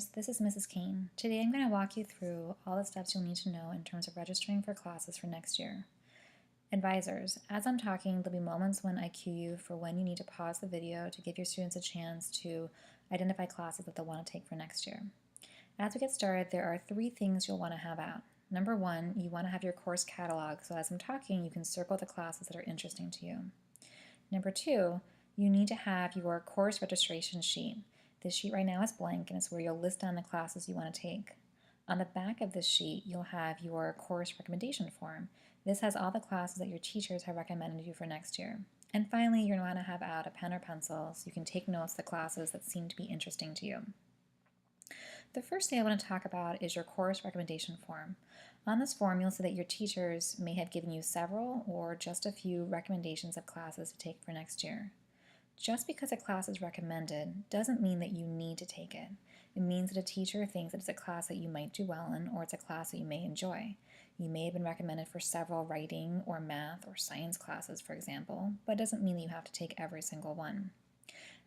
Seniors, this is Mrs. Kane. Today I'm going to walk you through all the steps you'll need to know in terms of registering for classes for next year. Advisors, as I'm talking, there'll be moments when I cue you for when you need to pause the video to give your students a chance to identify classes that they'll want to take for next year. As we get started, there are 3 things you'll want to have out. Number 1, you want to have your course catalog, so as I'm talking, you can circle the classes that are interesting to you. Number 2, you need to have your course registration sheet. This sheet right now is blank and it's where you'll list down the classes you want to take. On the back of this sheet, you'll have your course recommendation form. This has all the classes that your teachers have recommended you for next year. And finally, you're going to want to have out a pen or pencil so you can take notes of the classes that seem to be interesting to you. The first thing I want to talk about is your course recommendation form. On this form, you'll see that your teachers may have given you several or just a few recommendations of classes to take for next year. Just because a class is recommended doesn't mean that you need to take it. It means that a teacher thinks that it's a class that you might do well in, or it's a class that you may enjoy. You may have been recommended for several writing or math or science classes, for example, but it doesn't mean that you have to take every single one.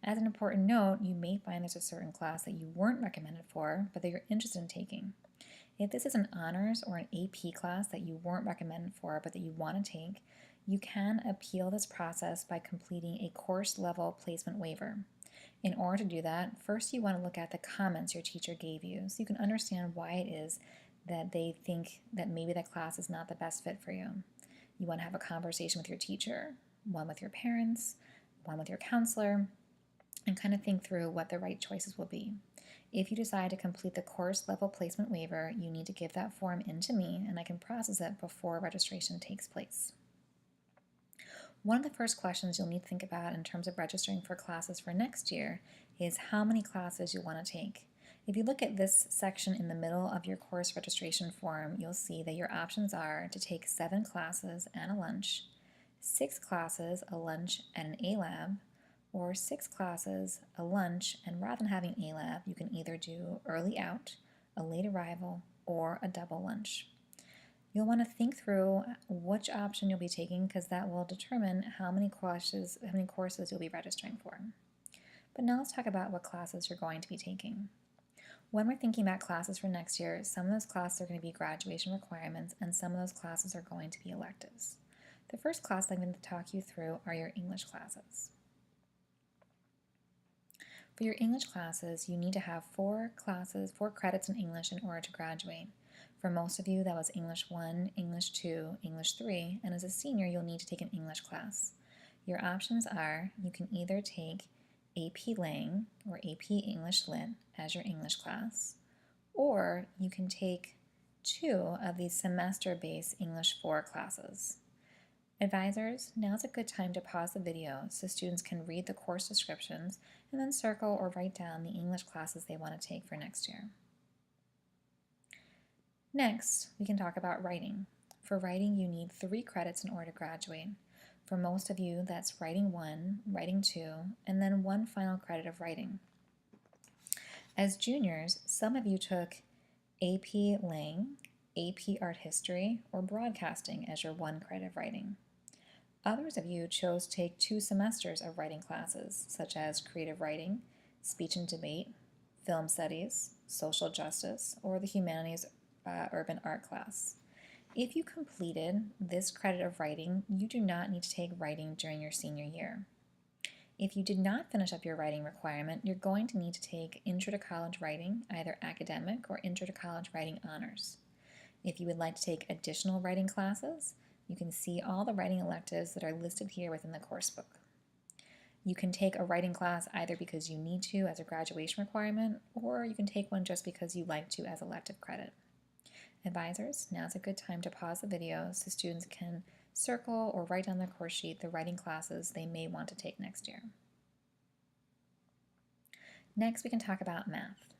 As an important note, you may find there's a certain class that you weren't recommended for, but that you're interested in taking. If this is an honors or an AP class that you weren't recommended for, but that you want to take, you can appeal this process by completing a course level placement waiver. In order to do that, first you want to look at the comments your teacher gave you so you can understand why it is that they think that maybe that class is not the best fit for you. You want to have a conversation with your teacher, one with your parents, one with your counselor, and kind of think through what the right choices will be. If you decide to complete the course level placement waiver, you need to give that form in to me and I can process it before registration takes place. One of the first questions you'll need to think about in terms of registering for classes for next year is how many classes you want to take. If you look at this section in the middle of your course registration form, you'll see that your options are to take 7 classes and a lunch, 6 classes, a lunch, and an A-Lab, or 6 classes, a lunch, and rather than having A-Lab, you can either do early out, a late arrival, or a double lunch. You'll want to think through which option you'll be taking because that will determine how many courses you'll be registering for. But now let's talk about what classes you're going to be taking. When we're thinking about classes for next year, some of those classes are going to be graduation requirements and some of those classes are going to be electives. The first class I'm going to talk you through are your English classes. For your English classes, you need to have 4 credits in English in order to graduate. For most of you, that was English 1, English 2, English 3, and as a senior, you'll need to take an English class. Your options are you can either take AP Lang or AP English Lit as your English class, or you can take 2 of these semester-based English 4 classes. Advisors, now's a good time to pause the video so students can read the course descriptions and then circle or write down the English classes they want to take for next year. Next, we can talk about writing. For writing, you need 3 credits in order to graduate. For most of you, that's writing 1, writing 2, and then 1 final credit of writing. As juniors, some of you took AP Lang, AP Art History, or Broadcasting as your 1 credit of writing. Others of you chose to take 2 semesters of writing classes, such as creative writing, speech and debate, film studies, social justice, or the humanities urban art class. If you completed this credit of writing, you do not need to take writing during your senior year. If you did not finish up your writing requirement, you're going to need to take Intro to College Writing, either academic or Intro to College Writing honors. If you would like to take additional writing classes, you can see all the writing electives that are listed here within the course book. You can take a writing class either because you need to as a graduation requirement, or you can take one just because you like to as elective credit. Advisors, now's a good time to pause the video so students can circle or write on their course sheet the writing classes they may want to take next year. Next, we can talk about math.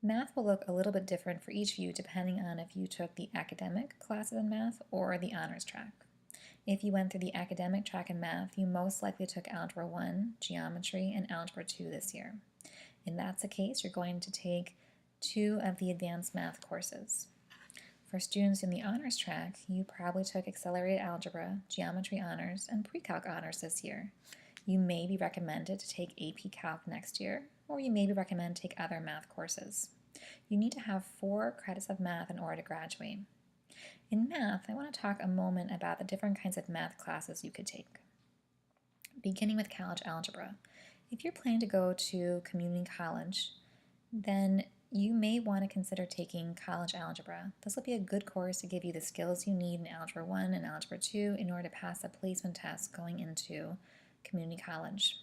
Math will look a little bit different for each of you depending on if you took the academic classes in math or the honors track. If you went through the academic track in math, you most likely took Algebra 1, Geometry, and Algebra 2 this year. If that's the case, you're going to take 2 of the advanced math courses. For students in the honors track, you probably took Accelerated Algebra, Geometry Honors, and Pre-Calc Honors this year. You may be recommended to take AP Calc next year, or you maybe recommend take other math courses. You need to have 4 credits of math in order to graduate. In math, I want to talk a moment about the different kinds of math classes you could take. Beginning with college algebra. If you're planning to go to community college, then you may want to consider taking college algebra. This will be a good course to give you the skills you need in Algebra 1 and Algebra 2 in order to pass the placement test going into community college.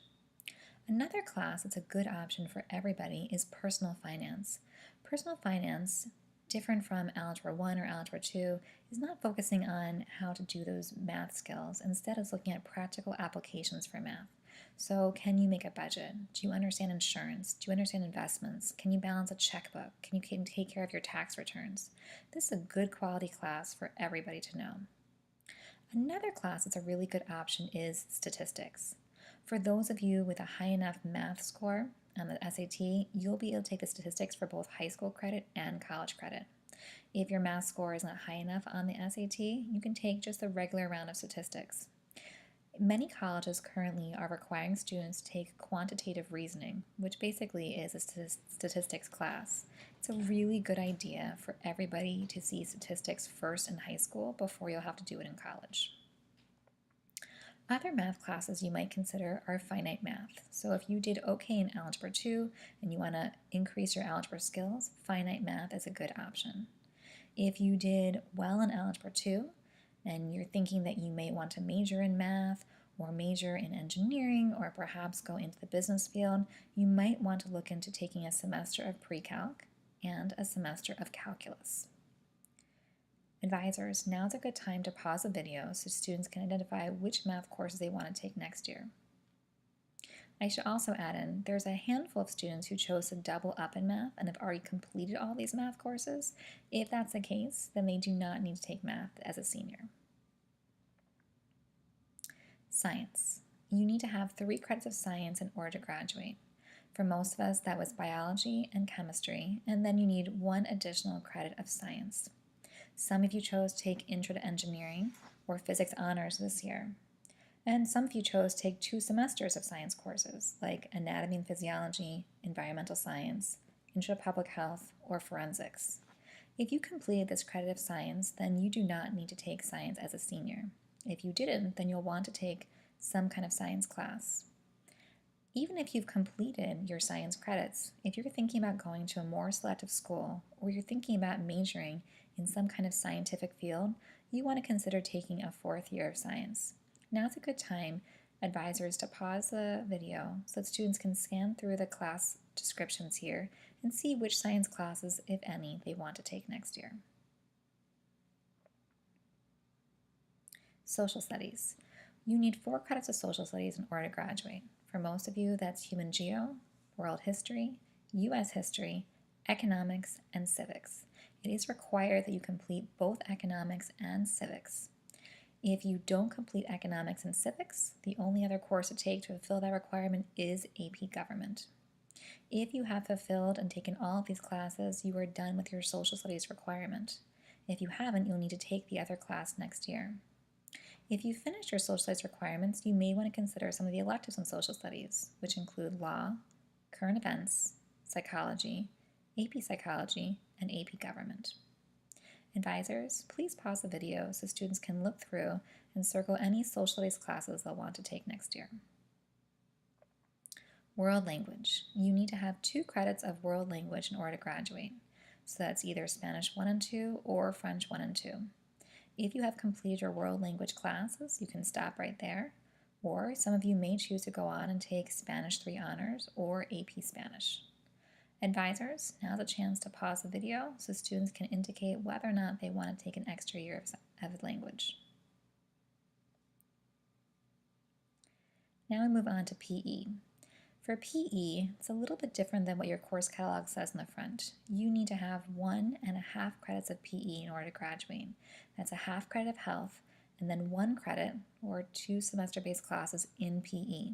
Another class that's a good option for everybody is personal finance. Personal finance, different from Algebra 1 or Algebra 2, is not focusing on how to do those math skills. Instead, it's looking at practical applications for math. So can you make a budget? Do you understand insurance? Do you understand investments? Can you balance a checkbook? Can you take care of your tax returns? This is a good quality class for everybody to know. Another class that's a really good option is statistics. For those of you with a high enough math score on the SAT, you'll be able to take the statistics for both high school credit and college credit. If your math score is not high enough on the SAT, you can take just the regular round of statistics. Many colleges currently are requiring students to take quantitative reasoning, which basically is a statistics class. It's a really good idea for everybody to see statistics first in high school before you'll have to do it in college. Other math classes you might consider are finite math. So if you did okay in Algebra 2 and you want to increase your algebra skills, finite math is a good option. If you did well in Algebra 2 and you're thinking that you may want to major in math or major in engineering or perhaps go into the business field, you might want to look into taking a semester of pre-calc and a semester of calculus. Advisors, now's a good time to pause the video so students can identify which math courses they want to take next year. I should also add in, there's a handful of students who chose to double up in math and have already completed all these math courses. If that's the case, then they do not need to take math as a senior. Science. You need to have 3 credits of science in order to graduate. For most of us, that was biology and chemistry, and then you need 1 additional credit of science. Some of you chose to take Intro to Engineering or Physics Honors this year. And some of you chose to take 2 semesters of science courses, like Anatomy and Physiology, Environmental Science, Intro to Public Health, or Forensics. If you completed this credit of science, then you do not need to take science as a senior. If you didn't, then you'll want to take some kind of science class. Even if you've completed your science credits, if you're thinking about going to a more selective school, or you're thinking about majoring in some kind of scientific field, you want to consider taking a 4th year of science. Now's a good time, advisors, to pause the video so that students can scan through the class descriptions here and see which science classes, if any, they want to take next year. Social studies. You need 4 credits of social studies in order to graduate. For most of you, that's human geo, world history, U.S. history, economics, and civics. It is required that you complete both economics and civics. If you don't complete economics and civics, the only other course to take to fulfill that requirement is AP Government. If you have fulfilled and taken all of these classes, you are done with your social studies requirement. If you haven't, you'll need to take the other class next year. If you finished your social studies requirements, you may want to consider some of the electives in social studies, which include law, current events, psychology, AP Psychology, and AP Government. Advisors, please pause the video so students can look through and circle any social studies classes they'll want to take next year. World language. You need to have 2 credits of world language in order to graduate. So that's either Spanish 1 and 2 or French 1 and 2. If you have completed your world language classes, you can stop right there. Or some of you may choose to go on and take Spanish 3 Honors or AP Spanish. Advisors, now's a chance to pause the video so students can indicate whether or not they want to take an extra year of language. Now we move on to PE. For PE, it's a little bit different than what your course catalog says in the front. You need to have 1.5 credits of PE in order to graduate. That's a half credit of health and then 1 credit or 2 semester-based classes in PE.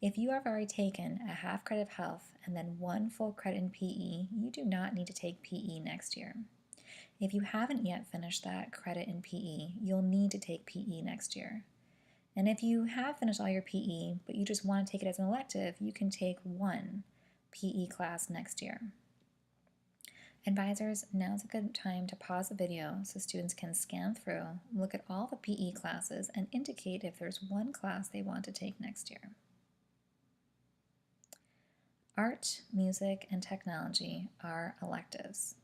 If you have already taken a half credit of health and then 1 full credit in PE, you do not need to take PE next year. If you haven't yet finished that credit in PE, you'll need to take PE next year. And if you have finished all your PE, but you just want to take it as an elective, you can take 1 PE class next year. Advisors, now's a good time to pause the video so students can scan through, look at all the PE classes, and indicate if there's one class they want to take next year. Art, music, and technology are electives.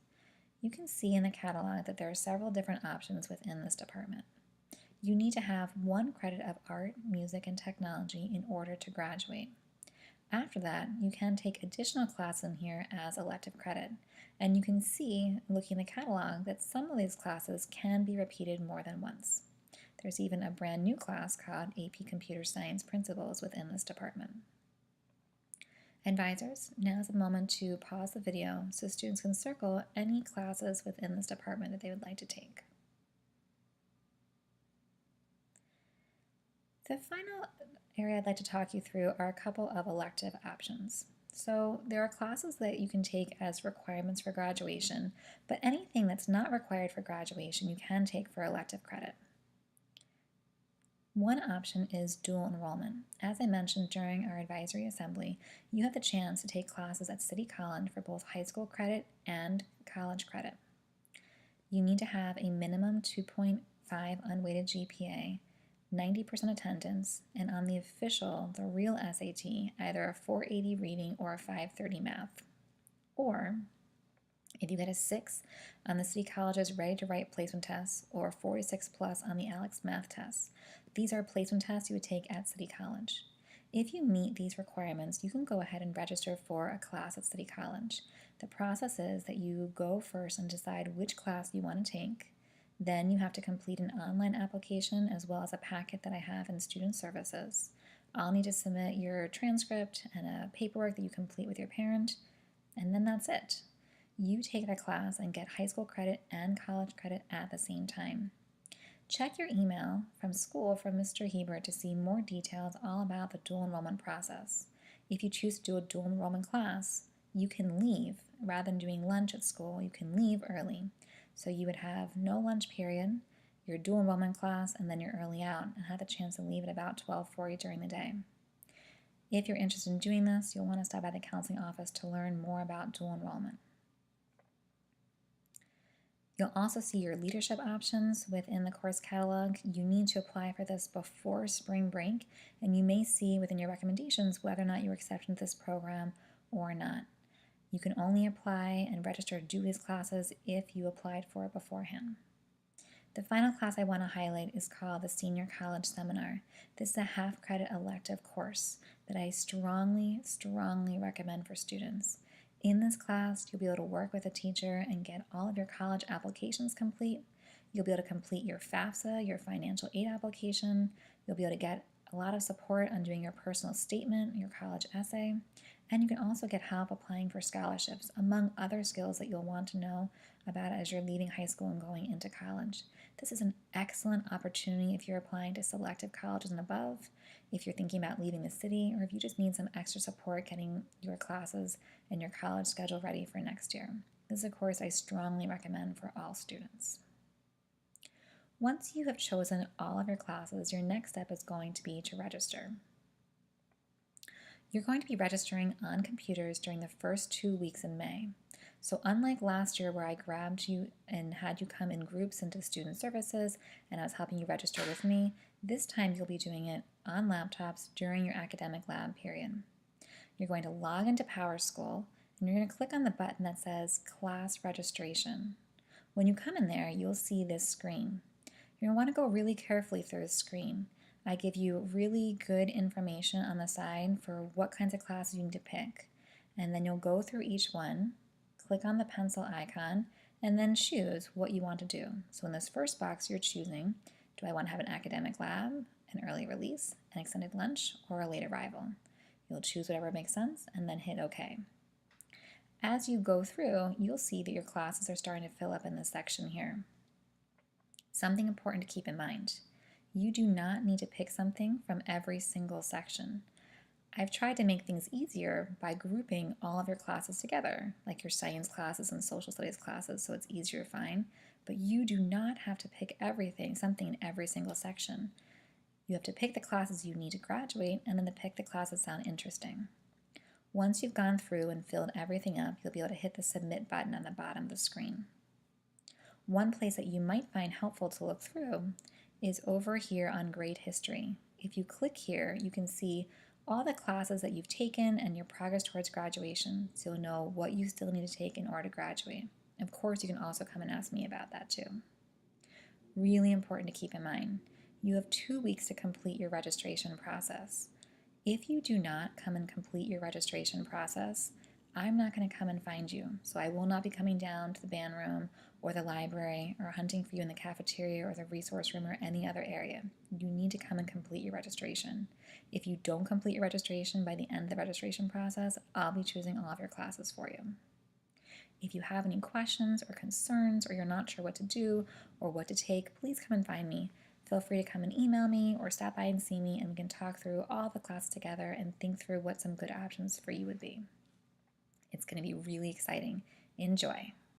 You can see in the catalog that there are several different options within this department. You need to have 1 credit of art, music, and technology in order to graduate. After that, you can take additional classes in here as elective credit, and you can see, looking at the catalog, that some of these classes can be repeated more than once. There's even a brand new class called AP Computer Science Principles within this department. Advisors, now is the moment to pause the video so students can circle any classes within this department that they would like to take. The final area I'd like to talk you through are a couple of elective options. So there are classes that you can take as requirements for graduation, but anything that's not required for graduation you can take for elective credit. One option is dual enrollment. As I mentioned during our advisory assembly, you have the chance to take classes at City College for both high school credit and college credit. You need to have a minimum 2.5 unweighted GPA, 90% attendance, and on the official, the real SAT, either a 480 reading or a 530 math. Or, if you get a 6 on the City College's Ready to Write placement tests or 46 plus on the ALEKS math tests, these are placement tests you would take at City College. If you meet these requirements, you can go ahead and register for a class at City College. The process is that you go first and decide which class you want to take. Then you have to complete an online application as well as a packet that I have in Student Services. I'll need to submit your transcript and a paperwork that you complete with your parent, and then that's it. You take that class and get high school credit and college credit at the same time. Check your email from school from Mr. Hebert to see more details all about the dual enrollment process. If you choose to do a dual enrollment class, you can leave. Rather than doing lunch at school, you can leave early. So you would have no lunch period, your dual enrollment class, and then you're early out and have the chance to leave at about 12:40 during the day. If you're interested in doing this, you'll want to stop by the counseling office to learn more about dual enrollment. You'll also see your leadership options within the course catalog. You need to apply for this before spring break, and you may see within your recommendations whether or not you're accepted into this program or not. You can only apply and register to do these classes if you applied for it beforehand. The final class I want to highlight is called the Senior College Seminar. This is a half-credit elective course that I strongly recommend for students. In this class, you'll be able to work with a teacher and get all of your college applications complete. You'll be able to complete your FAFSA, your financial aid application. You'll be able to get a lot of support on doing your personal statement, your college essay, and you can also get help applying for scholarships, among other skills that you'll want to know about as you're leaving high school and going into college. This is an excellent opportunity if you're applying to selective colleges and above, if you're thinking about leaving the city, or if you just need some extra support getting your classes and your college schedule ready for next year. This is a course I strongly recommend for all students. Once you have chosen all of your classes, your next step is going to be to register. You're going to be registering on computers during the first 2 weeks in May. So unlike last year where I grabbed you and had you come in groups into Student Services and I was helping you register with me, this time you'll be doing it on laptops during your academic lab period. You're going to log into PowerSchool and you're going to click on the button that says Class Registration. When you come in there, you'll see this screen. You're going to want to go really carefully through the screen. I give you really good information on the side for what kinds of classes you need to pick. And then you'll go through each one, click on the pencil icon, and then choose what you want to do. So in this first box, you're choosing, do I want to have an academic lab, an early release, an extended lunch, or a late arrival? You'll choose whatever makes sense and then hit OK. As you go through, you'll see that your classes are starting to fill up in this section here. Something important to keep in mind. You do not need to pick something from every single section. I've tried to make things easier by grouping all of your classes together, like your science classes and social studies classes, so it's easier to find, but you do not have to pick something in every single section. You have to pick the classes you need to graduate and then to pick the classes that sound interesting. Once you've gone through and filled everything up, you'll be able to hit the submit button on the bottom of the screen. One place that you might find helpful to look through is over here on grade history. If you click here, you can see all the classes that you've taken and your progress towards graduation, so you'll know what you still need to take in order to graduate. Of course, you can also come and ask me about that too. Really important to keep in mind, you have 2 weeks to complete your registration process. If you do not come and complete your registration process, I'm not going to come and find you. So I will not be coming down to the band room or the library or hunting for you in the cafeteria or the resource room or any other area. You need to come and complete your registration. If you don't complete your registration by the end of the registration process, I'll be choosing all of your classes for you. If you have any questions or concerns or you're not sure what to do or what to take, please come and find me. Feel free to come and email me or stop by and see me, and we can talk through all the classes together and think through what some good options for you would be. It's going to be really exciting. Enjoy.